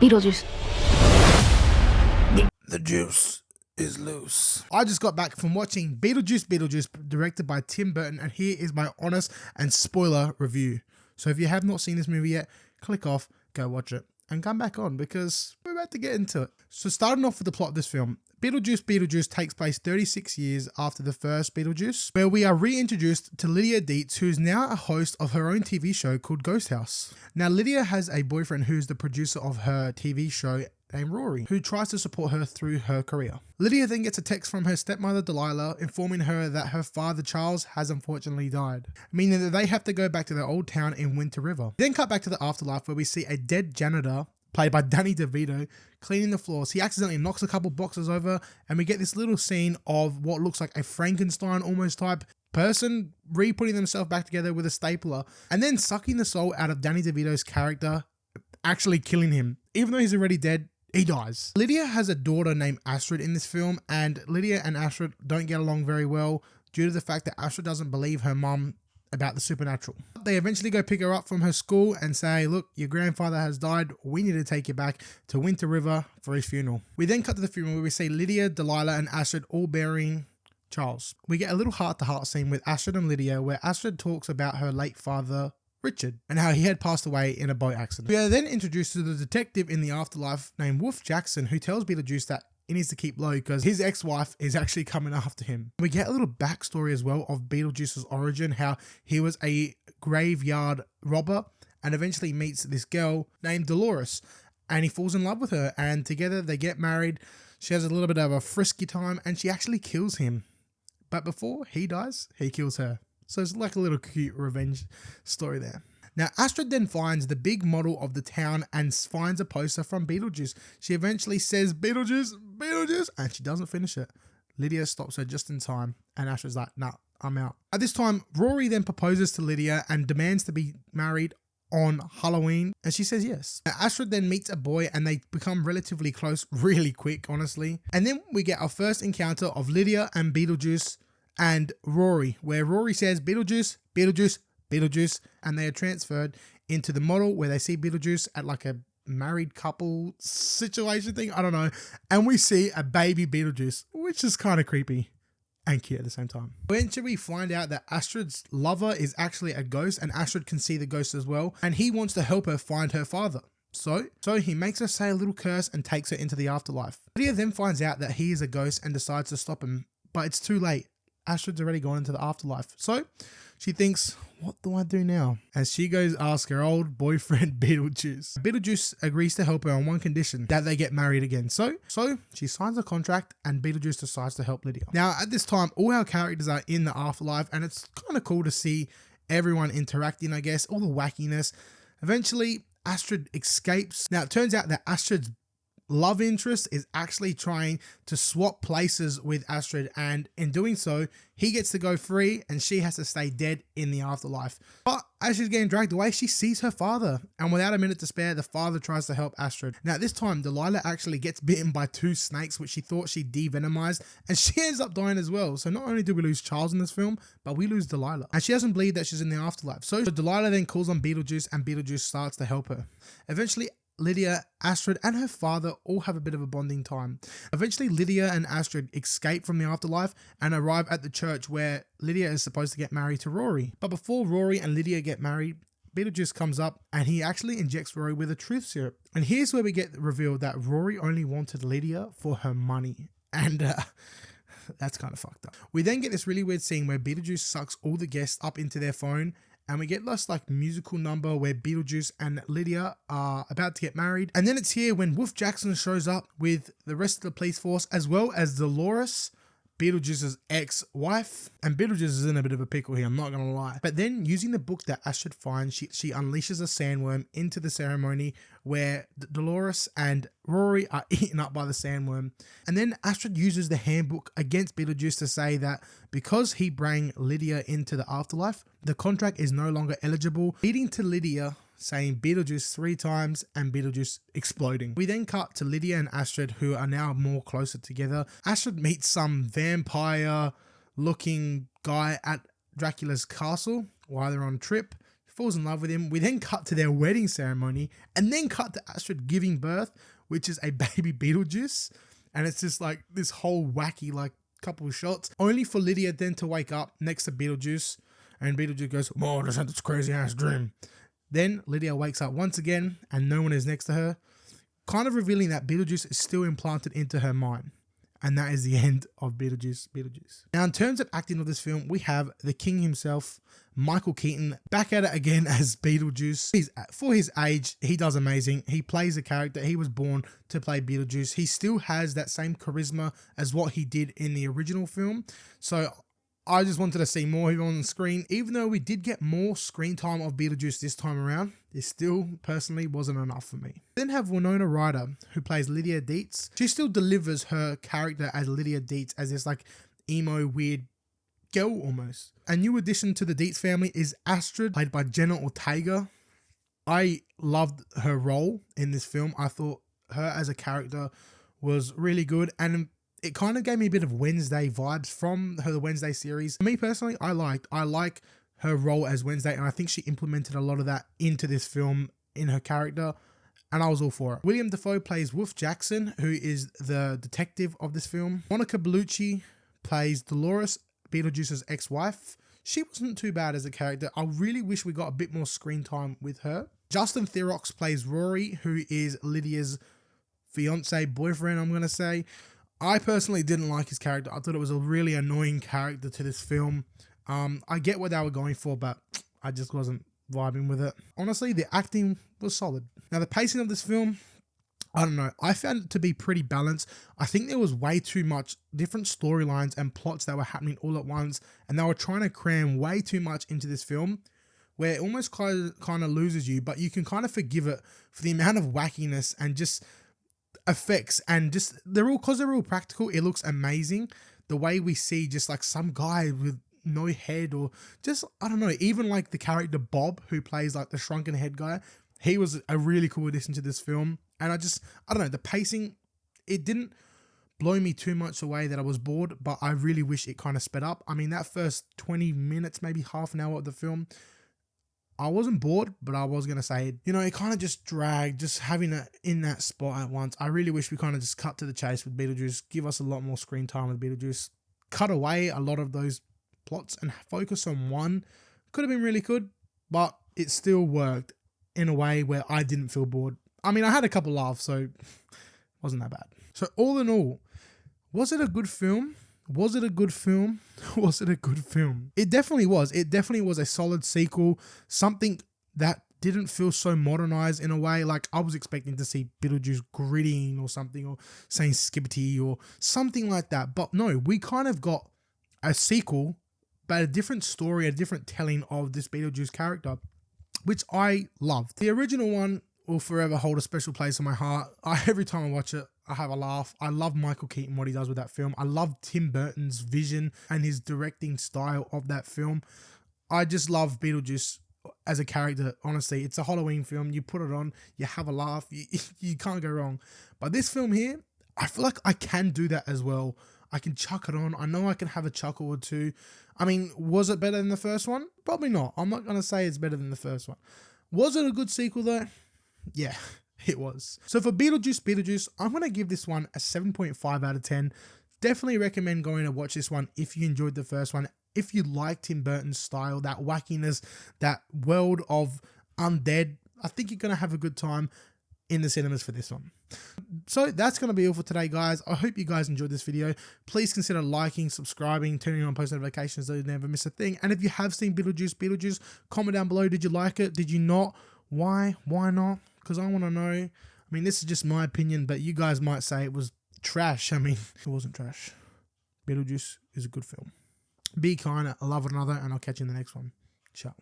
Beetlejuice. The juice is loose. I just got back from watching Beetlejuice Beetlejuice, directed by Tim Burton, and here is my honest and spoiler review. So if you have not seen this movie yet, click off, go watch it, and come back on because we're about to get into it. So starting off with the plot of this film, Beetlejuice Beetlejuice takes place 36 years after the first Beetlejuice, where we are reintroduced to Lydia Dietz, who is now a host of her own TV show called Ghost House. Now Lydia has a boyfriend who's the producer of her TV show named Rory, who tries to support her through her career. Lydia then gets a text from her stepmother Delilah informing her that her father Charles has unfortunately died, meaning that they have to go back to their old town in Winter River. Then cut back to the afterlife where we see a dead janitor, played by Danny DeVito, cleaning the floors. He accidentally knocks a couple boxes over and we get this little scene of what looks like a Frankenstein almost type person re-putting themselves back together with a stapler and then sucking the soul out of Danny DeVito's character, actually killing him. Even though he's already dead, he dies. Lydia has a daughter named Astrid in this film, and Lydia and Astrid don't get along very well due to the fact that Astrid doesn't believe her mum about the supernatural. They eventually go pick her up from her school and say, look, your grandfather has died. We need to take you back to Winter River for his funeral. We then cut to the funeral where we see Lydia, Delilah, and Astrid all burying Charles. We get a little heart-to-heart scene with Astrid and Lydia where Astrid talks about her late father, Richard, and how he had passed away in a boat accident. We are then introduced to the detective in the afterlife named Wolf Jackson, who tells Beetlejuice that he needs to keep low because his ex-wife is actually coming after him. We get a little backstory as well of Beetlejuice's origin, how he was a graveyard robber and eventually meets this girl named Dolores and he falls in love with her, and together they get married. She has a little bit of a frisky time and she actually kills him. But before he dies, he kills her. So it's like a little cute revenge story there. Now, Astrid then finds the big model of the town and finds a poster from Beetlejuice. She eventually says, Beetlejuice, Beetlejuice, and she doesn't finish it. Lydia stops her just in time, and Astrid's like, nah, I'm out. At this time, Rory then proposes to Lydia and demands to be married on Halloween, and she says yes. Now, Astrid then meets a boy and they become relatively close really quick, honestly. And then we get our first encounter of Lydia and Beetlejuice and Rory, where Rory says Beetlejuice, Beetlejuice, Beetlejuice, and they are transferred into the model where they see Beetlejuice at like a married couple situation thing, I don't know, and we see a baby Beetlejuice, which is kind of creepy and cute at the same time. Eventually we find out that Astrid's lover is actually a ghost, and Astrid can see the ghost as well, and he wants to help her find her father. So he makes her say a little curse and takes her into the afterlife. Lydia then finds out that he is a ghost and decides to stop him, but it's too late. Astrid's already gone into the afterlife. So she thinks, what do I do now? As she goes ask her old boyfriend Beetlejuice. Beetlejuice agrees to help her on one condition, that they get married again. So she signs a contract and Beetlejuice decides to help Lydia. Now at this time, all our characters are in the afterlife and it's kind of cool to see everyone interacting, I guess, all the wackiness. Eventually, Astrid escapes. Now it turns out that Astrid's love interest is actually trying to swap places with Astrid, and in doing so he gets to go free and she has to stay dead in the afterlife. But as she's getting dragged away, she sees her father, and without a minute to spare, the father tries to help Astrid. Now at this time, Delilah actually gets bitten by 2 snakes which she thought she de-venomized, and she ends up dying as well. So not only do we lose Charles in this film, but we lose Delilah, and she doesn't believe that she's in the afterlife. So Delilah then calls on Beetlejuice and Beetlejuice starts to help her. Eventually Lydia, Astrid, and her father all have a bit of a bonding time. Eventually, Lydia and Astrid escape from the afterlife and arrive at the church where Lydia is supposed to get married to Rory. But before Rory and Lydia get married, Beetlejuice comes up and he actually injects Rory with a truth syrup. And here's where we get revealed that Rory only wanted Lydia for her money. And that's kind of fucked up. We then get this really weird scene where Beetlejuice sucks all the guests up into their phone, and we get this like musical number where Beetlejuice and Lydia are about to get married. And then it's here when Wolf Jackson shows up with the rest of the police force, as well as Dolores, Beetlejuice's ex-wife. And Beetlejuice is in a bit of a pickle here, I'm not gonna lie. But then using the book that Astrid finds, she unleashes a sandworm into the ceremony where Dolores and Rory are eaten up by the sandworm. And then Astrid uses the handbook against Beetlejuice to say that because he brought Lydia into the afterlife, the contract is no longer eligible, leading to Lydia saying Beetlejuice 3 times and Beetlejuice exploding. We then cut to Lydia and Astrid, who are now more closer together. Astrid meets some vampire looking guy at Dracula's castle while they're on a trip. falls in love with him. We then cut to their wedding ceremony and then cut to Astrid giving birth, which is a baby Beetlejuice. And it's just like this whole wacky like couple of shots, only for Lydia then to wake up next to Beetlejuice. And Beetlejuice goes, "Oh, I just had this crazy ass dream." Then Lydia wakes up once again and no one is next to her, kind of revealing that Beetlejuice is still implanted into her mind. And that is the end of Beetlejuice Beetlejuice. Now, in terms of acting of this film, we have the king himself, Michael Keaton, back at it again as Beetlejuice. For his age, he does amazing. He plays a character. He was born to play Beetlejuice. He still has that same charisma as what he did in the original film. So I just wanted to see more of him on the screen. Even though we did get more screen time of Beetlejuice this time around, it still personally wasn't enough for me. Then have Winona Ryder, who plays Lydia Dietz. She still delivers her character as Lydia Dietz as this like emo weird girl almost. A new addition to the Dietz family is Astrid, played by Jenna Ortega. I loved her role in this film. I thought her as a character was really good, and it kind of gave me a bit of Wednesday vibes from her Wednesday series. Me personally, I like her role as Wednesday, and I think she implemented a lot of that into this film in her character, and I was all for it. William Dafoe plays Wolf Jackson, who is the detective of this film. Monica Bellucci plays Dolores, Beetlejuice's ex-wife. She wasn't too bad as a character. I really wish we got a bit more screen time with her. Justin Theroux plays Rory, who is Lydia's fiance, boyfriend, I'm going to say. I personally didn't like his character. I thought it was a really annoying character to this film. I get what they were going for, but I just wasn't vibing with it. Honestly, the acting was solid. Now, the pacing of this film, I don't know. I found it to be pretty balanced. I think there was way too much different storylines and plots that were happening all at once, and they were trying to cram way too much into this film, where it almost kind of loses you, but you can kind of forgive it for the amount of wackiness and just effects, and just they're all practical. It looks amazing. The way we see just like some guy with no head, or just, I don't know, even like the character Bob, who plays like the shrunken head guy, he was a really cool addition to this film. And I don't know, the pacing, it didn't blow me too much away that I was bored, but I really wish it kind of sped up. I mean, that first 20 minutes, maybe half an hour of the film, I wasn't bored, but I was going to say, you know, it kind of just dragged, just having it in that spot at once. I really wish we kind of just cut to the chase with Beetlejuice, give us a lot more screen time with Beetlejuice, cut away a lot of those plots and focus on one. Could have been really good, but it still worked in a way where I didn't feel bored. I mean, I had a couple laughs, so it wasn't that bad. So all in all, was it a good film? Was it a good film? Was it a good film? It definitely was. It definitely was a solid sequel. Something that didn't feel so modernized in a way. Like, I was expecting to see Beetlejuice gritting or something, or saying skibbity or something like that. But no, we kind of got a sequel, but a different story, a different telling of this Beetlejuice character, which I loved. The original one will forever hold a special place in my heart. Every time I watch it, I have a laugh. I love Michael Keaton, what he does with that film. I love Tim Burton's vision and his directing style of that film. I just love Beetlejuice as a character. Honestly, it's a Halloween film. You put it on, you have a laugh. You can't go wrong. But this film here, I feel like I can do that as well. I can chuck it on. I know I can have a chuckle or two. I mean, was it better than the first one? Probably not. I'm not going to say it's better than the first one. Was it a good sequel though? Yeah, it was. So for Beetlejuice, I'm going to give this one a 7.5 out of 10. Definitely recommend going to watch this one if you enjoyed the first one. If you like Tim Burton's style, that wackiness, that world of undead, I think you're going to have a good time in the cinemas for this one. So that's going to be all for today, guys. I hope you guys enjoyed this video. Please consider liking, subscribing, turning on post notifications so you never miss a thing. And if you have seen Beetlejuice, comment down below. Did you like it? Did you not? Why? Why not? Because I want to know. I mean, this is just my opinion, but you guys might say it was trash. I mean, it wasn't trash. Beetlejuice is a good film. Be kind, love one another, and I'll catch you in the next one. Ciao.